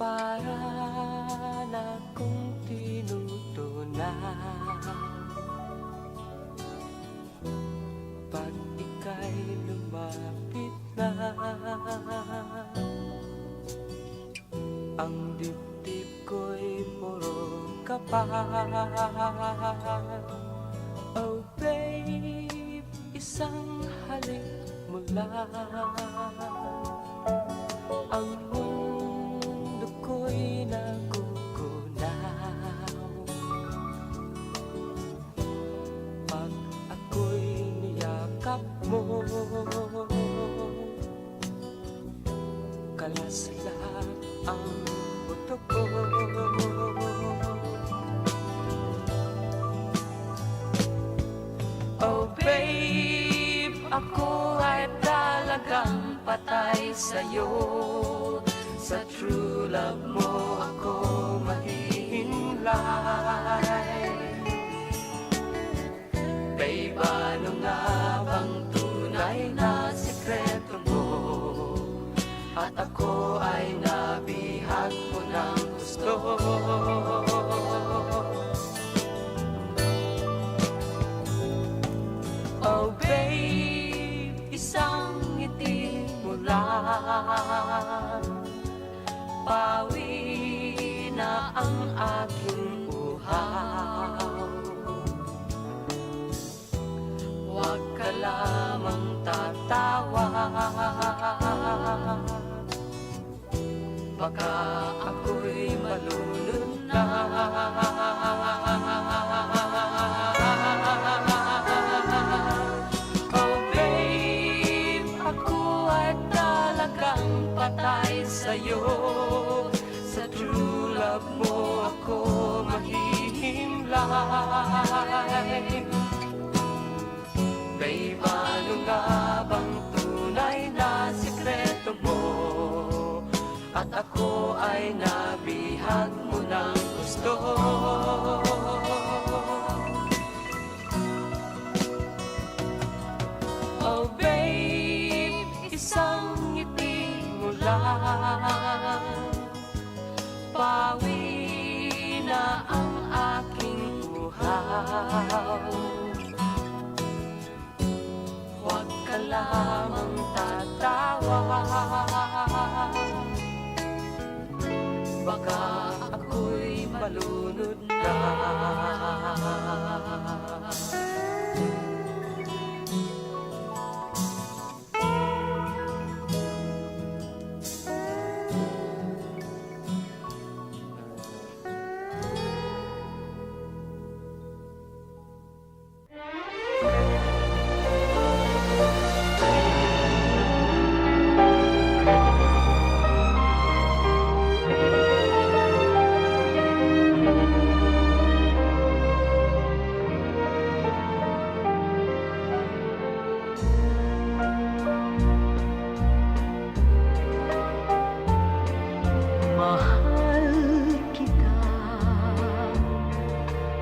para na kong tinutunan. Pag ika'y lumapit na, ang dibdib ko'y puro kapa. Oh babe, isang halik mo lang, ang mundo ko'y nagugunaw. Pag ako'y niyakap mo, kalas lahat ang buto ko. Oh babe, ako ay talagang patay sa'yo. Sa true love mo ako mahihinlay. Babe, ano nga bang tunay na sikreto mo? At ako ay nabihag mo ng gusto. Oh babe, isang ngiti mo lang, pawi na ang aking uhaw. Huwag ka lamang tatawa, baka ako'y malunod na. Oh babe, ako ay talagang patay sa'yo. Sa true love mo ako mahihimlay. Babe, ano nga bang tunay na sikreto mo? At ako ay nabihag mo ng gusto. Oh babe, isang ngiti mo lang, pawi na ang aking uhaw. Huwag ka lamang tatawa, baka ako'y malunod na.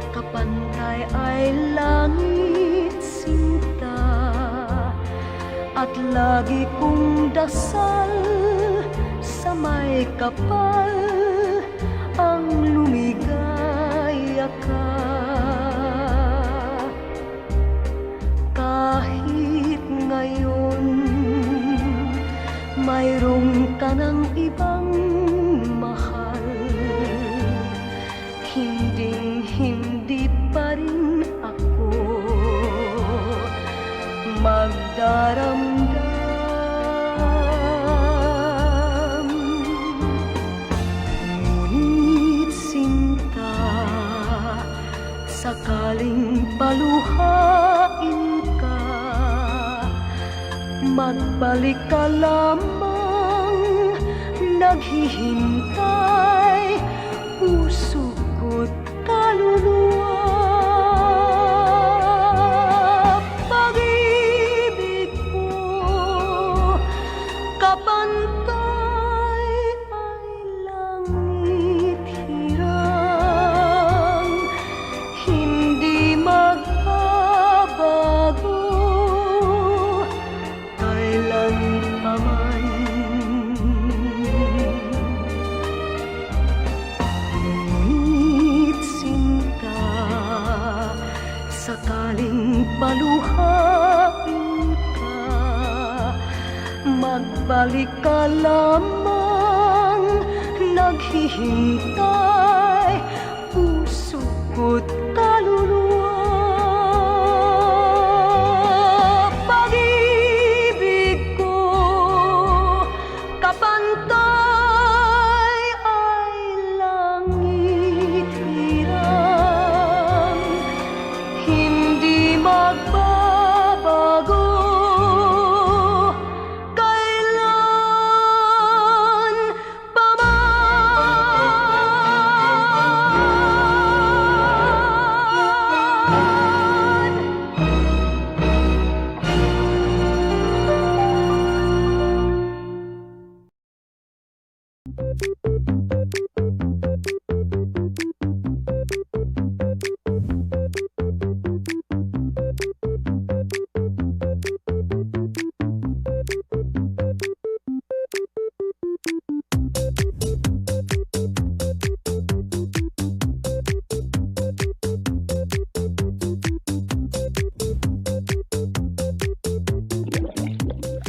Kapantay ay langit sinta, at lagi kong dasal sa may kapal ang lumigaya ka. Kahit ngayon mayroong ka ng ibang mahal, hindi pa rin ako magdaramdam. Ngunit sinta, sakaling paluhain ka, magbalik ka lamang, naghihintay puso ko't kaluluwa. Pag-ibig mo, kapantay ay langit hirang, hindi magbabago kailan pa man. halika lamang, naghihintay, puso ko't kaluluwa. Pag-ibig ko, kapantay ay langit hirang, hindi magbabago kailan pa man.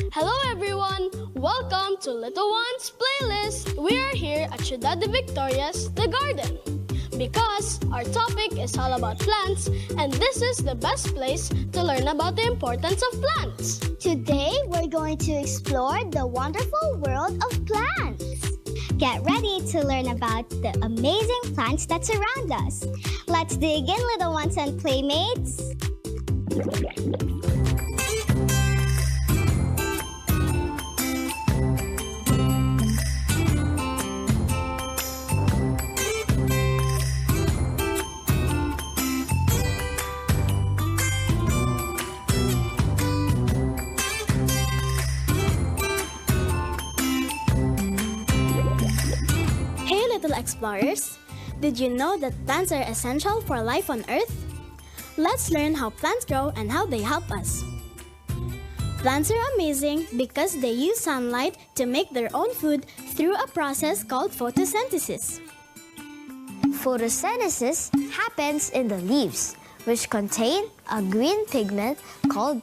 Hello everyone! Welcome to Little Ones Playlist! We are here at Ciudad de Victorias, the garden. Because our topic is all about plants, and this is the best place to learn about the importance of plants. Today, we're going to explore the wonderful world of plants. Get ready to learn about the amazing plants that surround us. Let's dig in, little ones and playmates. Hey little explorers! Did you know that plants are essential for life on Earth? Let's learn how plants grow and how they help us. Plants are amazing because they use sunlight to make their own food through a process called photosynthesis. Photosynthesis happens in the leaves, which contain a green pigment called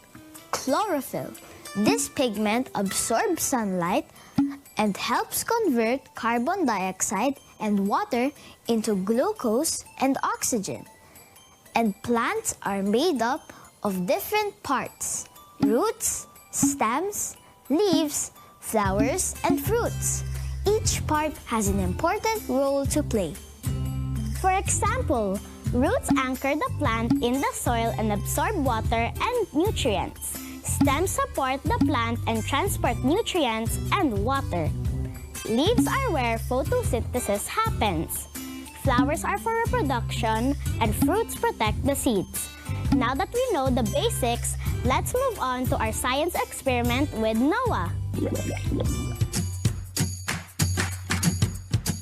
chlorophyll. This pigment absorbs sunlight and helps convert carbon dioxide and water into glucose and oxygen. And plants are made up of different parts: roots, stems, leaves, flowers, and fruits. Each part has an important role to play. For example, roots anchor the plant in the soil and absorb water and nutrients. Stems support the plant and transport nutrients and water. Leaves are where photosynthesis happens. Flowers are for reproduction, and fruits protect the seeds. Now that we know the basics, let's move on to our science experiment with Noah.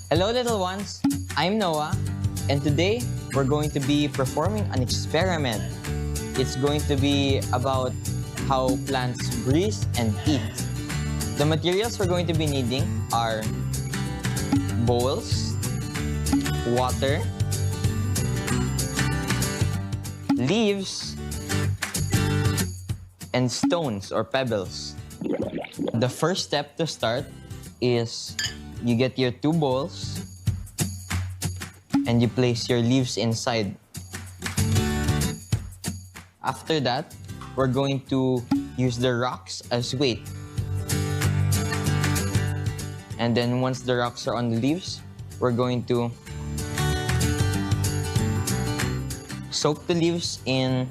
Hello little ones, I'm Noah, and today we're going to be performing an experiment. It's going to be about how plants breathe and eat. The materials we're going to be needing are bowls, water, leaves, and stones or pebbles. The first step to start is you get your 2 bowls and you place your leaves inside. After that, we're going to use the rocks as weight. And then once the rocks are on the leaves, we're going to soak the leaves in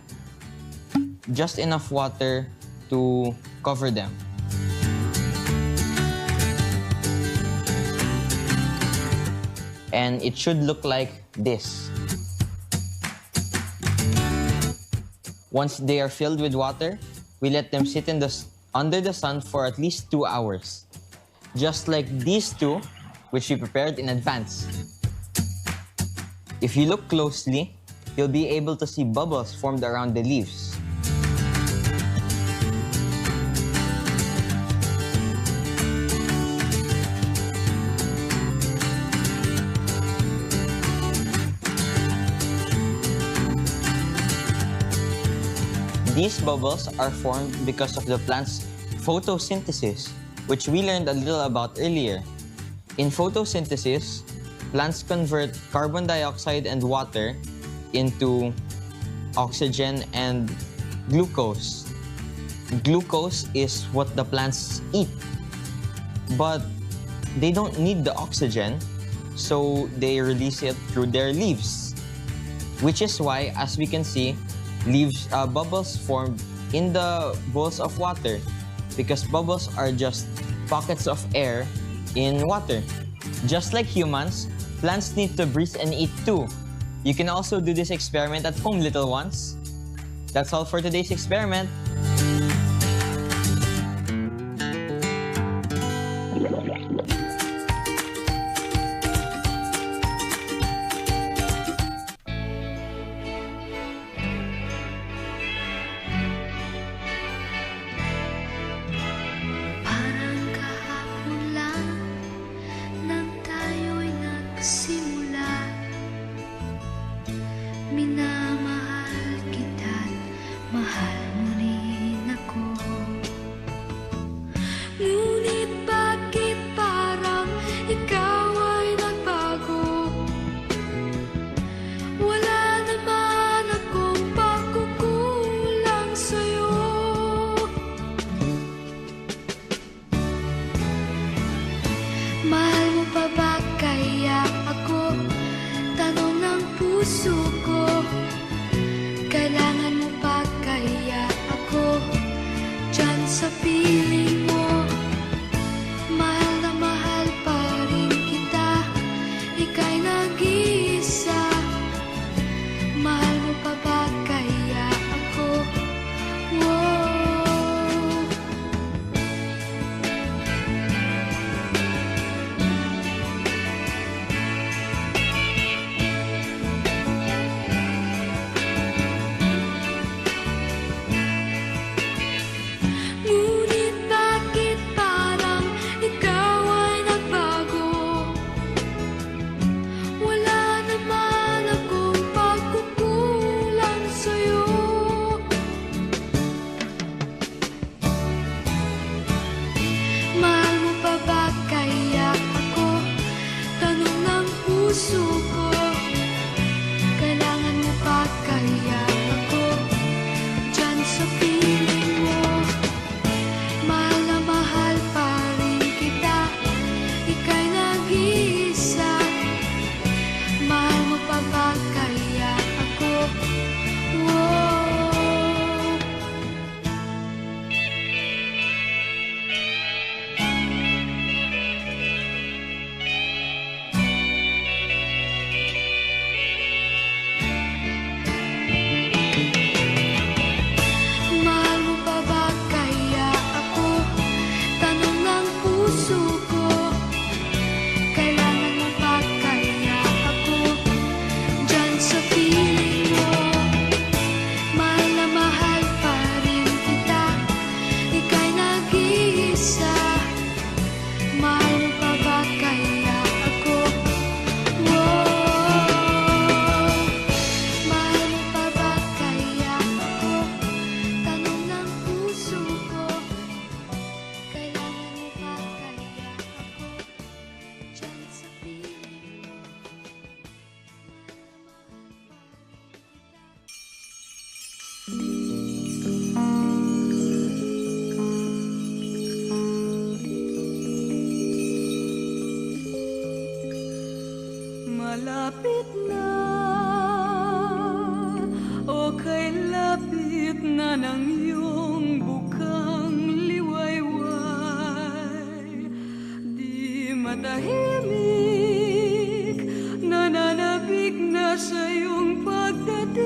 just enough water to cover them. And it should look like this. Once they are filled with water, we let them sit under the sun for at least 2 hours. Just like these 2, which we prepared in advance. If you look closely, you'll be able to see bubbles formed around the leaves. These bubbles are formed because of the plant's photosynthesis, which we learned a little about earlier. In photosynthesis, plants convert carbon dioxide and water into oxygen and glucose. Glucose is what the plants eat, but they don't need the oxygen, so they release it through their leaves. Which is why, as we can see, bubbles formed in the bowls of water, because bubbles are just pockets of air in water. Just like humans, plants need to breathe and eat too. You can also do this experiment at home, little ones. That's all for today's experiment. Parang kahapon lang nang tayo'y nagsimula. Minamahal kita't mahal mo rin ako. Ngunit bakit parang ikaw ay nagbago? Wala naman akong pagkukulang sa'yo. Mahal mo pa ba kaya ako? Tanong ng puso ko. Kailangan mo pa kaya ako? Diyan sa piling mo. Mahal na mahal pa rin kita. Ika'y nag-iisa. Mahal mo pa ba kaya ako? Wow. Ngunit bakit parang ikaw ay nagbago? Wala naman akong pagkukulang sa'yo. Mahal mo pa ba kaya ako? Tanong ng puso ko. Kailangan mo pa kaya ako? Diyan sa piling mo. Mahal na mahal pa rin kita. Ika'y nag-iisa. Mahal mo pa ba kaya ako? Wow. Mahal mo pa ba kaya ako? Tanong ng puso ko. Kailangan mo pa kaya ako? Diyan sa piling mo. Mahal na mahal pa rin kita. Ika'y nag-iisa. Mahal mo pa ba kaya ako? Wow. Mahal mo pa ba kaya ako? Tanong ng puso ko. Kailangan mo pa kaya ako? Diyan sa piling mo. Malapit na, o kay lapit na ng iyong bukang liwayway. Di matahimik, nananabik na sa iyong pagdating.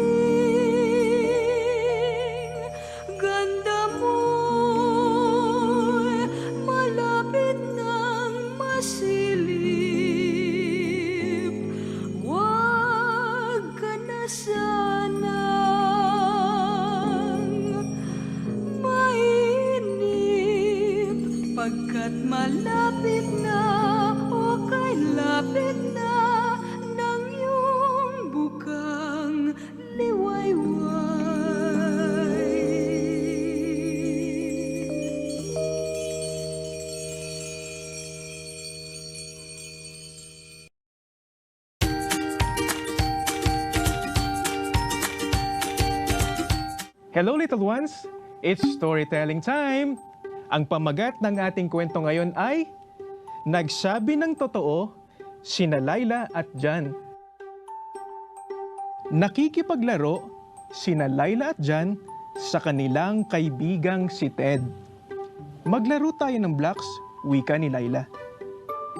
Ganda mo'y malapit nang masilip. Huwag ka na sanang mainip, pagkat malapit na, o Hello little ones! It's storytelling time! Ang pamagat ng ating kwento ngayon ay Nagsabi ng totoo sina Laila at Jan. Nakikipaglaro sina Laila at Jan sa kanilang kaibigang si Ted. Maglaro tayo ng blocks, wika ni Laila.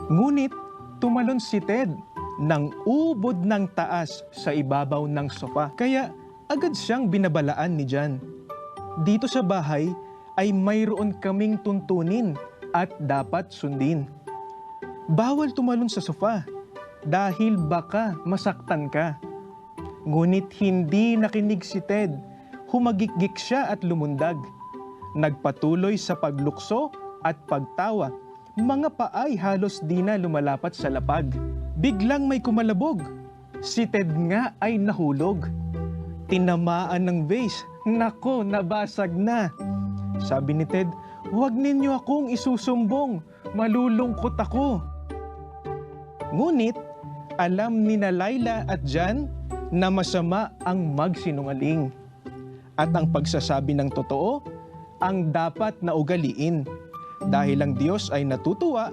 Ngunit tumalon si Ted ng ubod ng taas sa ibabaw ng sofa. Kaya agad siyang binabalaan ni Jan. Dito sa bahay ay mayroon kaming tuntunin at dapat sundin. Bawal tumalon sa sofa dahil baka masaktan ka. Ngunit hindi nakinig si Ted. Humagikgik siya at lumundag. Nagpatuloy sa paglukso at pagtawa. Mga paay halos di na lumalapat sa lapag. Biglang may kumalabog. Si Ted nga ay nahulog. Tinamaan ng vase. Nako, nabasag na. Sabi ni Ted, "Huwag ninyo akong isusumbong. Malulungkot ako." Ngunit, alam ni na Laila at Jan na masama ang magsinungaling. At ang pagsasabi ng totoo, ang dapat na ugaliin. Dahil ang Diyos ay natutuwa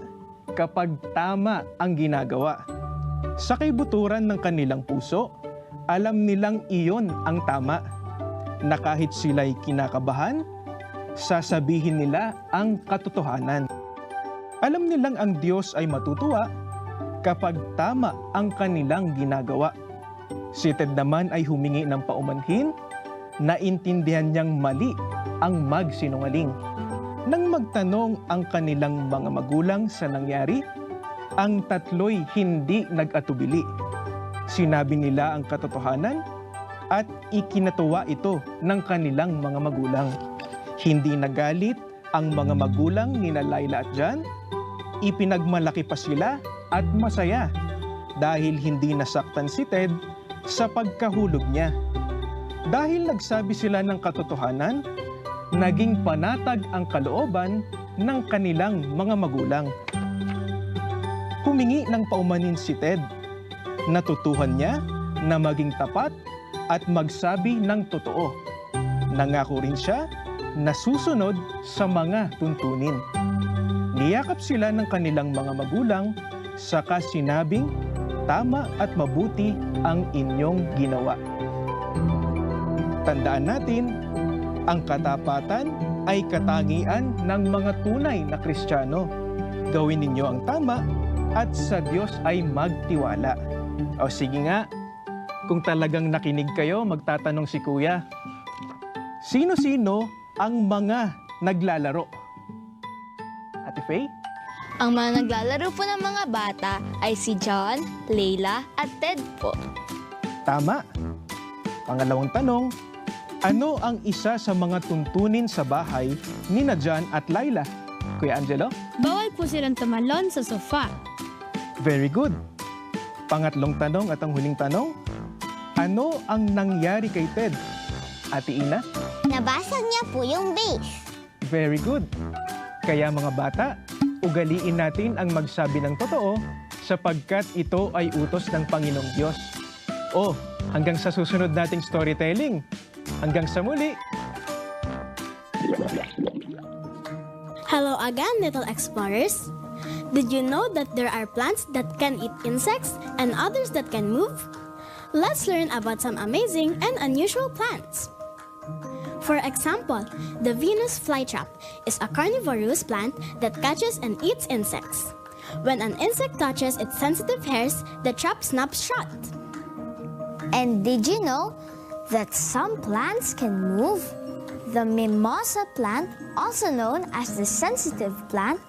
kapag tama ang ginagawa. Sa kaibuturan ng kanilang puso, alam nilang iyon ang tama. Na kahit sila'y kinakabahan, sasabihin nila ang katotohanan. Alam nilang ang Diyos ay matutuwa kapag tama ang kanilang ginagawa. Si Ted naman ay humingi ng paumanhin, naintindihan niyang mali ang magsinungaling. Nang magtanong ang kanilang mga magulang sa nangyari, ang tatlo'y hindi nag-atubili. Sinabi nila ang katotohanan at ikinatuwa ito ng kanilang mga magulang. Hindi nagalit ang mga magulang ni Laila at Jan, ipinagmalaki pa sila at masaya dahil hindi nasaktan si Ted sa pagkahulog niya. Dahil nagsabi sila ng katotohanan, naging panatag ang kalooban ng kanilang mga magulang. Humingi ng paumanin si Ted. Natutuhan niya na maging tapat at magsabi ng totoo. Nangako rin siya na susunod sa mga tuntunin. Niyakap sila ng kanilang mga magulang, saka sinabing, "Tama at mabuti ang inyong ginawa." Tandaan natin, ang katapatan ay katangian ng mga tunay na Kristiyano. Gawin ninyo ang tama at sa Diyos ay magtiwala. O sige nga, kung talagang nakinig kayo, magtatanong si Kuya, sino-sino ang mga naglalaro? Ate Faye? Ang mga naglalaro po ng mga bata ay si John, Layla at Ted po. Tama. Pangalawang tanong, ano ang isa sa mga tuntunin sa bahay ni na John at Layla? Kuya Angelo? Bawal po silang tumalon sa sofa. Very good. Pangatlong tanong at ang huling tanong, ano ang nangyari kay Ted? Ate Ina? Nabasag niya po yung vase. Very good. Kaya mga bata, ugaliin natin ang magsabi ng totoo sapagkat ito ay utos ng Panginoong Diyos. O, hanggang sa susunod nating storytelling. Hanggang sa muli. Hello again, little explorers. Did you know that there are plants that can eat insects and others that can move? Let's learn about some amazing and unusual plants. For example, the Venus flytrap is a carnivorous plant that catches and eats insects. When an insect touches its sensitive hairs, the trap snaps shut. And did you know that some plants can move? The mimosa plant, also known as the sensitive plant,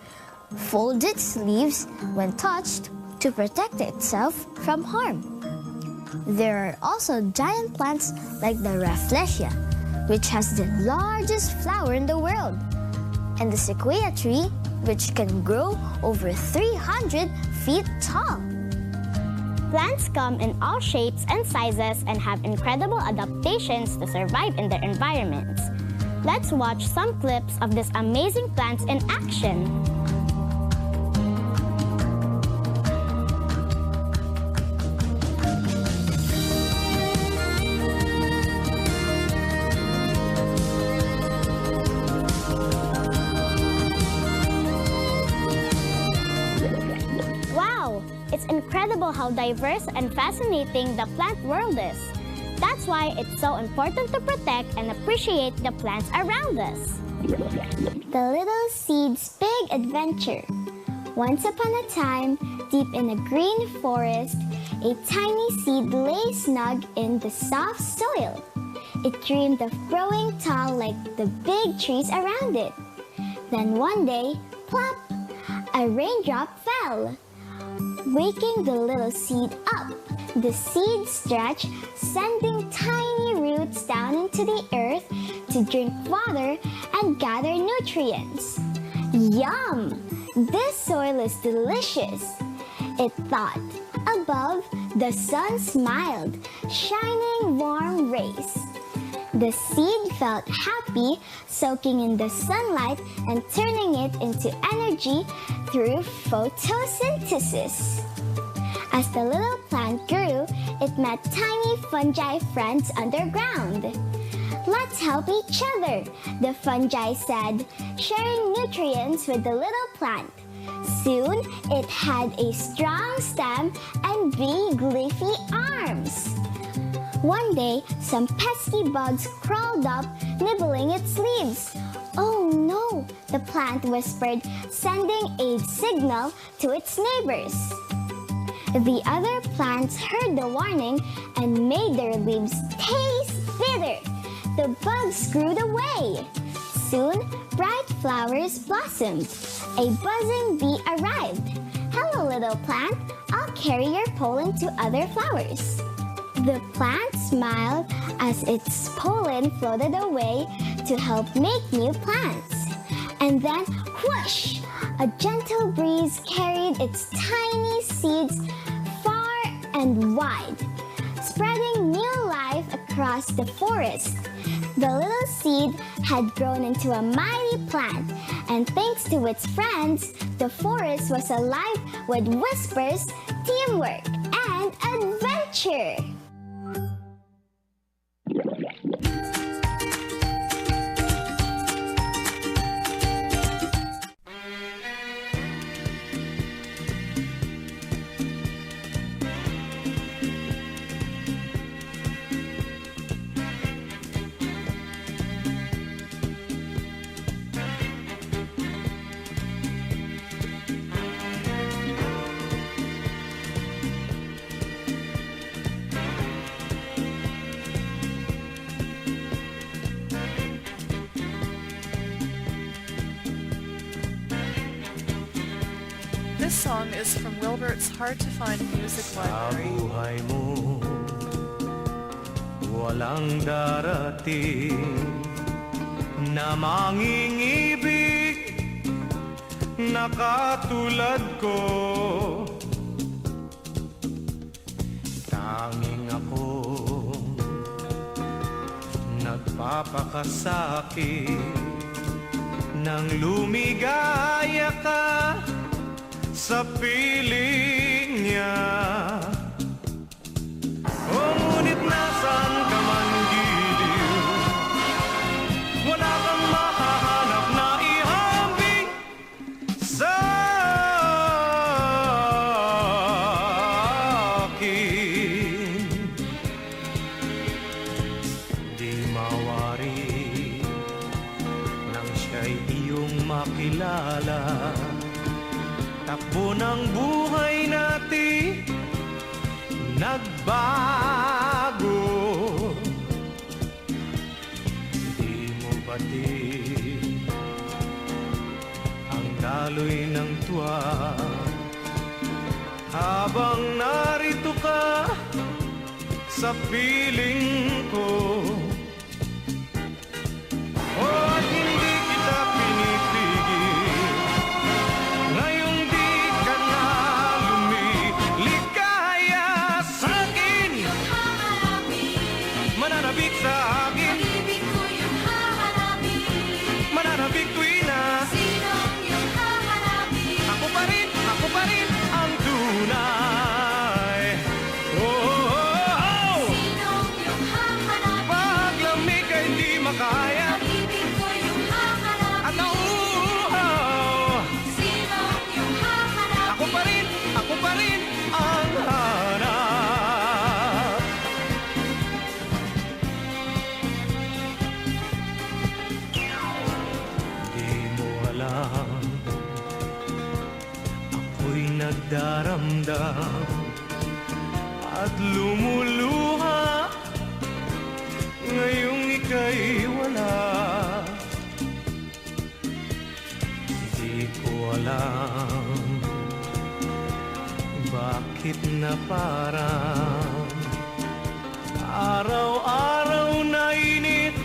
folds its leaves when touched to protect itself from harm. There are also giant plants like the Rafflesia, which has the largest flower in the world, and the sequoia tree, which can grow over 300 feet tall. Plants come in all shapes and sizes and have incredible adaptations to survive in their environments. Let's watch some clips of these amazing plants in action. incredible how diverse and fascinating the plant world is. That's why it's so important to protect and appreciate the plants around us. The Little Seed's Big Adventure. Once upon a time, deep in a green forest, a tiny seed lay snug in the soft soil. It dreamed of growing tall like the big trees around it. Then one day, plop, a raindrop fell, waking the little seed up. The seed stretched, sending tiny roots down into the earth to drink water and gather nutrients. Yum! This soil is delicious, it thought. Above, the sun smiled, shining warm rays. The seed felt happy, soaking in the sunlight and turning it into energy through photosynthesis. As the little plant grew, it met tiny fungi friends underground. Let's help each other, the fungi said, sharing nutrients with the little plant. Soon, it had a strong stem and big leafy arms. One day, some pesky bugs crawled up, nibbling its leaves. Oh no, the plant whispered, sending a signal to its neighbors. The other plants heard the warning and made their leaves taste bitter. The bugs scurried away. Soon, bright flowers blossomed. A buzzing bee arrived. Hello, little plant. I'll carry your pollen to other flowers. The plant smiled as its pollen floated away to help make new plants. And then, whoosh! A gentle breeze carried its tiny seeds far and wide, spreading new life across the forest. The little seed had grown into a mighty plant, and thanks to its friends, the forest was alive with whispers, teamwork, and adventure. This song is from Wilbert's Hard to Find Music Sa Library. buhay mo, walang darating na mangingibig na katulad ko. Tanging ako nagpapakasakit nang lumigaya ka sa piling niya. O ngunit nasaan ka man giliw, wala kang mahahanap na ihambing sa akin. Di mawari nang siya'y iyong makilala. Takbo ng buhay natin nagbago. Di mo batid ang daloy ng tuwa habang narito ka sa piling ko. At hindi kita pinitigil ngayong di ka na lumiligaya sa akin. Mananabik sa akin, mananabik tuwi na ako pa rin ang tunay. Oh, oh, oh, oh. at lumuluha ngayong ika'y wala. Di ko alam bakit na parang araw-araw na init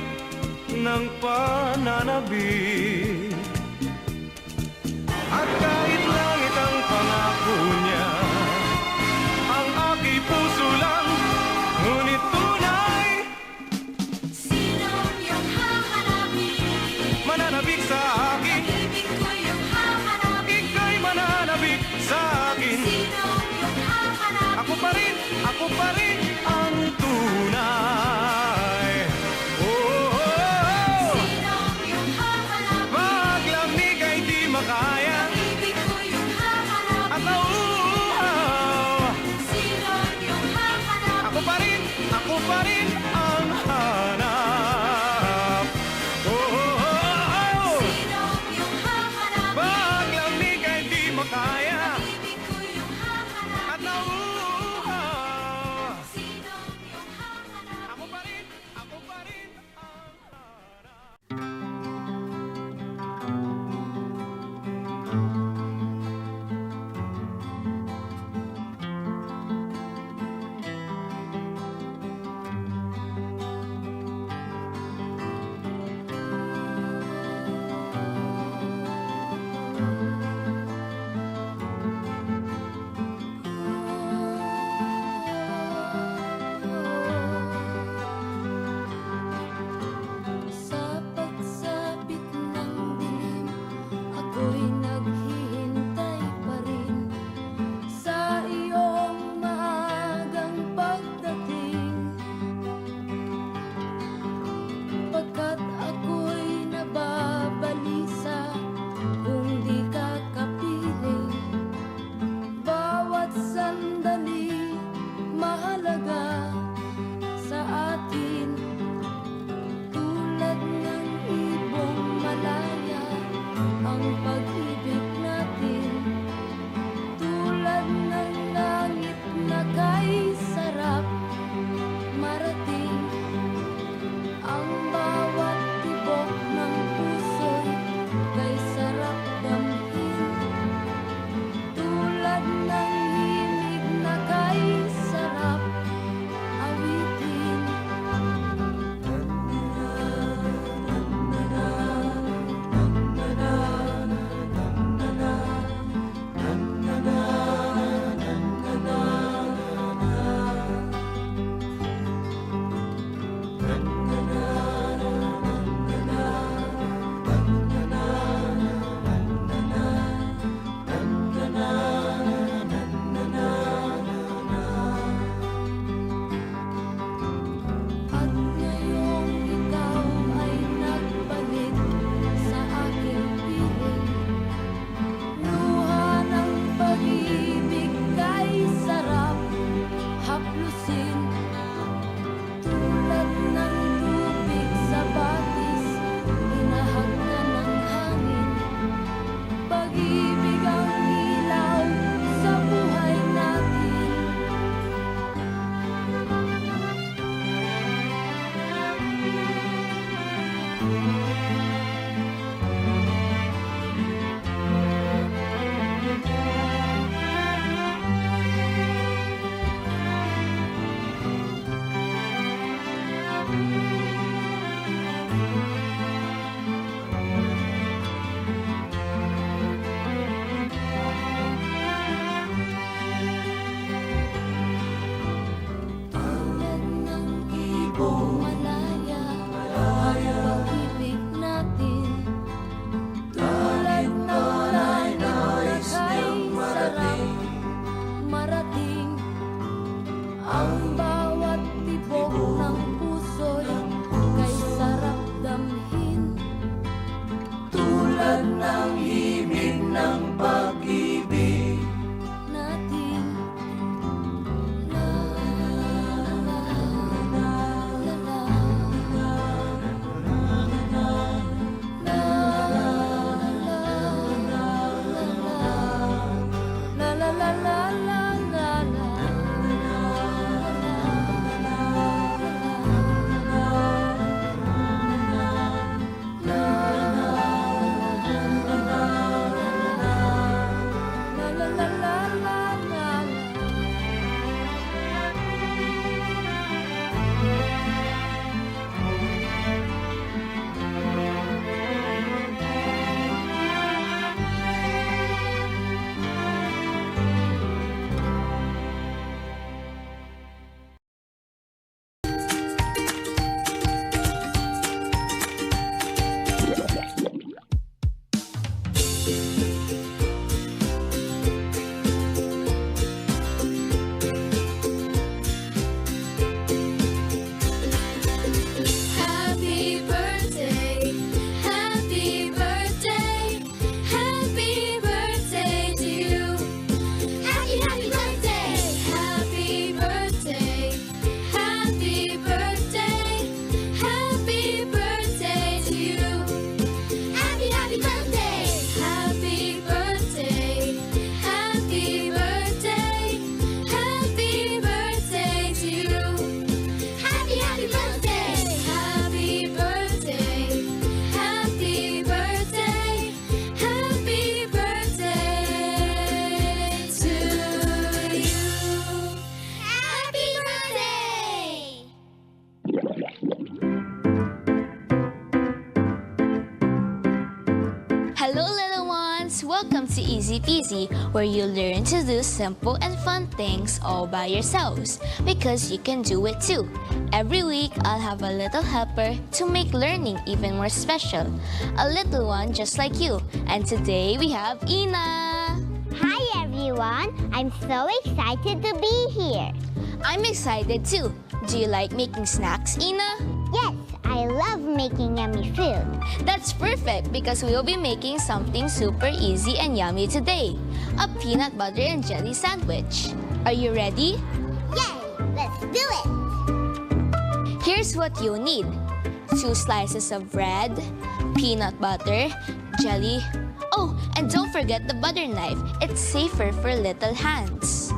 ng pananabik. At kahit langit ang pangako niya, ang aking puso lang, ngunit tunay Sinong iyong hahanapin? mananabik sa akin. Ibig ko iyong hahanapin. Ika'y mananabik sa akin. Sinong iyong hahanapin? Ako pa rin ang tunay. Oh, oh, oh. Sinong iyong hahanapin? Paglamig ay di makaya Ibig ko iyong hahanapin. at nauuhaw. Sinong iyong hahanapin? Ako pa rin ang hanap. Oh, oh, oh, oh. Sinong iyong hahanapin? Paglamig ay di makaya Ibig ko iyong hahanapin. at nauuhaw. Sinong iyong hahanapin? Ako pa rin ang hanap. Sa pagsapit ng dilim, ako'y naghihintay pa rin sa iyong maagang pagdating. Pagkat ako'y nababalisa kung di ka kapiling. Bawat sandali mahalaga sa atin. Tulad ng ibong malaya ang pag-ibig natin. Tulad ng langit na kay sarap marating. Ang bawat tibok ng puso'y kay sarap damhin. Tulad ng himig na kay sarap awitin. At ngayong ikaw ay nagbalik sa aking piling. Luha ng pag-ibig kay sarap haplusin. Tulad ng tubig sa batis, hinahag ka ng hangin. Pag-ibig ang ilaw sa buhay natin. Tulad ng ibong malaya ang pag-ibig natin. Tulad ng langit na kay sarap marating. Ang bawat tibok ng puso'y kay sarap damhin. Tulad ng himig ng pag-ibig natin. La la la la la la la la la la la la la la la Easy Peasy, where you learn to do simple and fun things all by yourselves, because you can do it too. Every week, I'll have a little helper to make learning even more special. A little one just like you. And today, we have Ina! Hi everyone, I'm so excited to be here. I'm excited too. Do you like making snacks, Ina? Yes, I love making yummy food. That's perfect because we will be making something super easy and yummy today. A peanut butter and jelly sandwich. Are you ready? Yay, let's do it. Here's what you'll need. 2 slices of bread, peanut butter, jelly. Oh, and don't forget the butter knife. It's safer for little hands.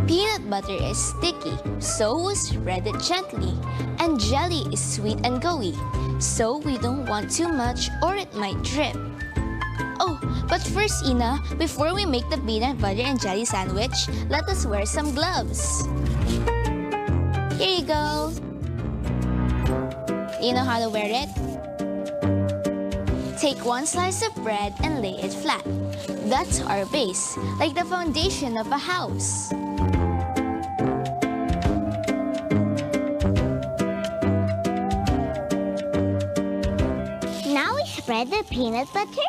Peanut butter is sticky, so we'll spread it gently. And jelly is sweet and gooey, so we don't want too much or it might drip. Oh, but first, Ina, before we make the peanut butter and jelly sandwich, let us wear some gloves. Here you go. You know how to wear it? Take 1 slice of bread and lay it flat. That's our base, like the foundation of a house. Now we spread the peanut butter.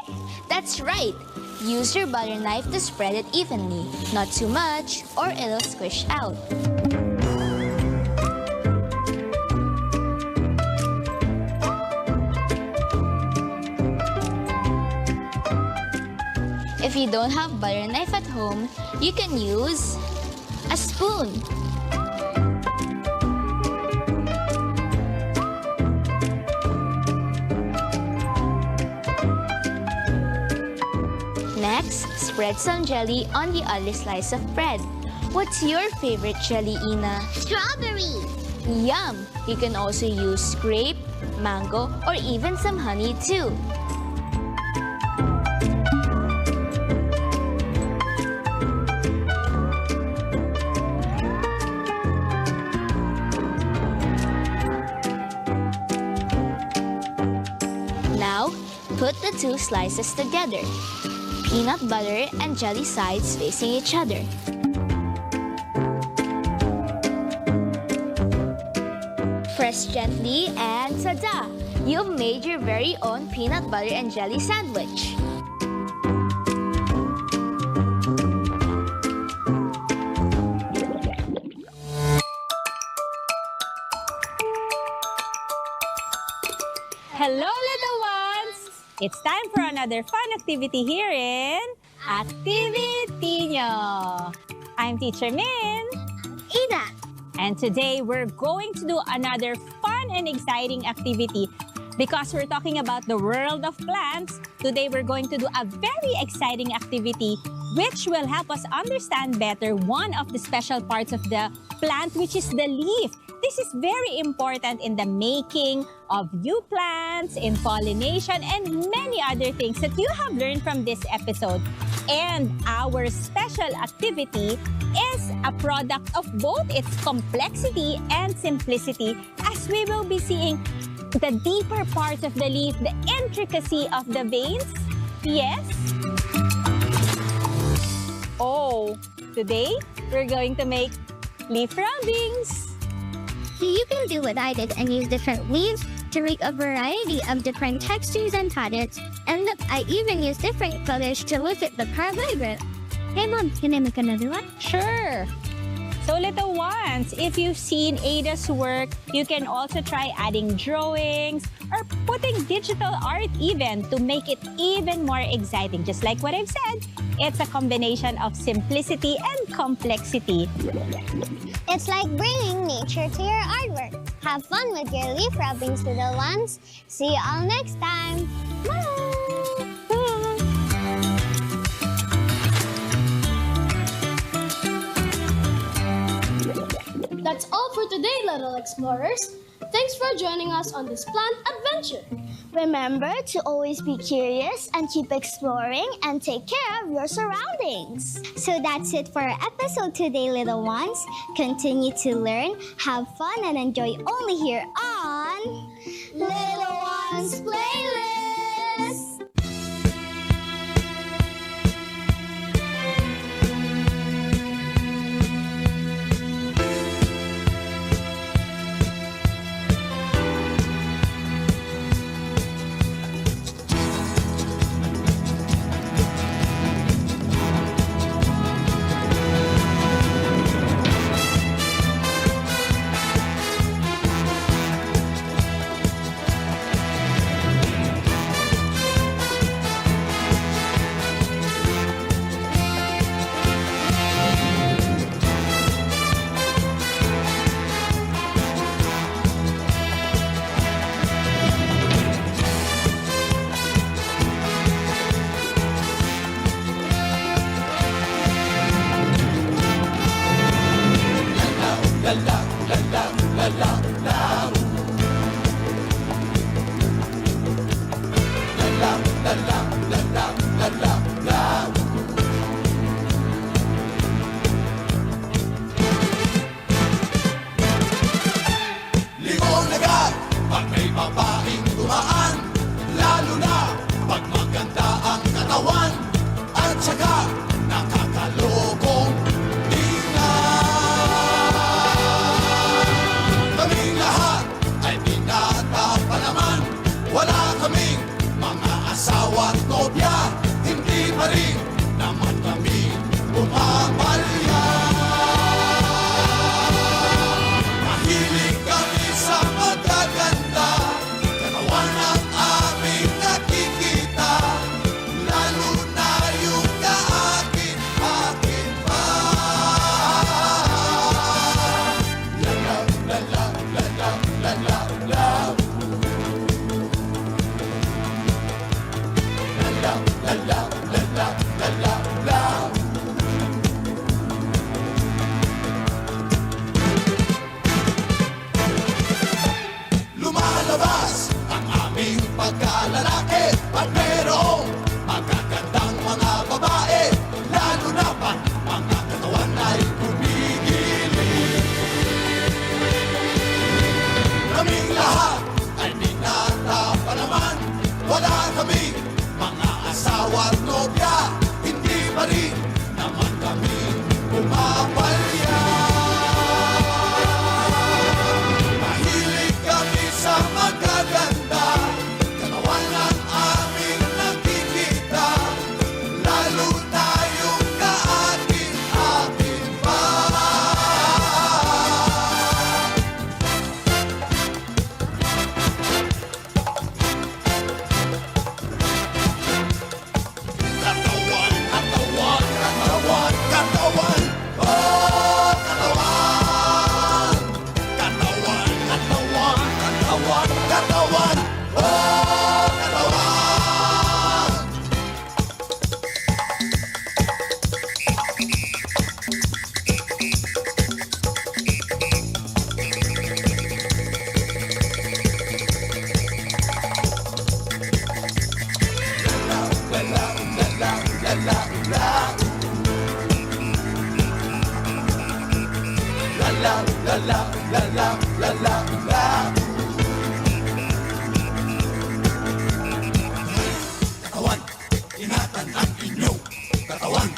That's right. Use your butter knife to spread it evenly. Not too much, or it'll squish out. If you don't have butter knife at home, you can use a spoon. Next, spread some jelly on the other slice of bread. What's your favorite jelly, Ina? Strawberry. Yum! You can also use grape, mango, or even some honey too. Now, put the 2 slices together. Peanut butter and jelly sides facing each other. Press gently and ta-da! You've made your very own peanut butter and jelly sandwich. Hello, little ones! It's time for another fun activity here in Activity Nyo. I'm Teacher Min. Ina. And today we're going to do another fun and exciting activity. Because we're talking about the world of plants, today we're going to do a very exciting activity which will help us understand better one of the special parts of the plant, which is the leaf. This is very important in the making of new plants, in pollination, and many other things that you have learned from this episode. And our special activity is a product of both its complexity and simplicity, as we will be seeing the deeper parts of the leaf, the intricacy of the veins. Yes? Oh, today we're going to make leaf rubbings. So you can do what I did and use different leaves to make a variety of different textures and patterns. And look, I even use different colors to look at the carbohydrate. Hey Mom, can I make another one? Sure. So little ones, if you've seen Ada's work, you can also try adding drawings or putting digital art even to make it even more exciting. Just like what I've said, it's a combination of simplicity and complexity. It's like bringing nature to your artwork. Have fun with your leaf rubbings, little ones. See you all next time. Bye! That's all for today, little explorers. Thanks for joining us on this plant adventure. Remember to always be curious and keep exploring and take care of your surroundings. So that's it for our episode today, little ones. Continue to learn, have fun, and enjoy only here on Little Ones Playlist. Limon agad pag may babaeng dumaan, lalo na pag maganda ang katawan at saka nakakalokong tingnan. Kaming lahat ay binata pa naman, wala kaming mga asawa at nobya, hindi pa rin naman kami pumapalya. Mahilig kami sa magaganda, katawan ang aming nakikita, lalo na yung kaakin pa. Love, love, love, love, love, love, love. Love, love, love, love, love, love, love. Lumalabas ang aming pagkalalaki at mayroong magagandang mga babae, lalo na pa mga katawan ay gumigiling. Kaming lahat ay binata pa naman, wala kaming mga asawa at nobya, hindi pa rin naman kami pumapalya. Mahilig kami sa magaganda, katawan ang aming nakikita, lalo na yung kaakin pa. Katawan, katawan, katawan, katawan, oh katawan. Katawan, katawan, katawan, katawan, oh katawan. Katawan, ingatan ang inyong katawan.